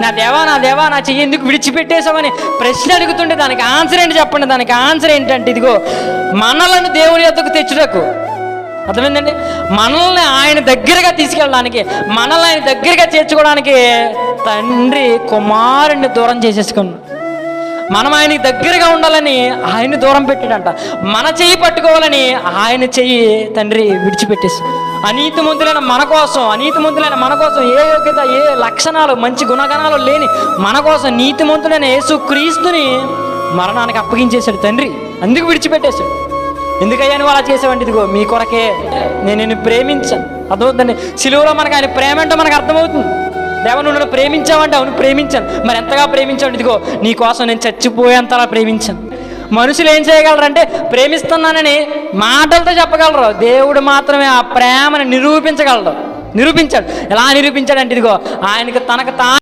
నా దేవా నా చెయ్యి ఎందుకు విడిచిపెట్టేశామని ప్రశ్న అడుగుతుంటే దానికి ఆన్సర్ ఏంటి చెప్పండి. దానికి ఆన్సర్ ఏంటంటే ఇదిగో, మనలను దేవుని యొద్దకు తెచ్చుటకు. అర్థమైందండి? మనల్ని ఆయన దగ్గరగా తీసుకెళ్ళడానికి, మనల్ని ఆయన దగ్గరగా చేర్చుకోవడానికి తండ్రి కుమారుణ్ణి దూరం చేసేసుకున్నాడు. మనం ఆయనకి దగ్గరగా ఉండాలని ఆయన దూరం పెట్టాడంట. మన చెయ్యి పట్టుకోవాలని ఆయన చెయ్యి తండ్రి విడిచిపెట్టేసి, అనీతిమంతులైన మన కోసం ఏ యోగ్యత, ఏ లక్షణాలు, మంచి గుణగణాలు లేని మన కోసం నీతిమంతులైన యేసు క్రీస్తుని మరణానికి అప్పగించేశాడు తండ్రి. అందుకు విడిచిపెట్టేశాడు. ఎందుకయ్యా నువ్వు అలా చేసావంటే, ఇదిగో మీ కొరకే నేను నిన్ను ప్రేమించాను. అర్థమవుతుందండి? సిలువలో మనకు ఆయన ప్రేమ అంటే మనకు అర్థమవుతుంది. దేవా నువ్వు నన్ను ప్రేమించావంటే, అవును ప్రేమించాను. మరి ఎంతగా ప్రేమించావు? ఇదిగో నీ కోసం నేను చచ్చిపోయేంతలా ప్రేమించాను. మనుషులు ఏం చేయగలరంటే ప్రేమిస్తున్నానని మాటలతో చెప్పగలరు. దేవుడు మాత్రమే ఆ ప్రేమను నిరూపించాడు. ఎలా నిరూపించాడంటే, ఇదిగో ఆయనకు తనకు తాను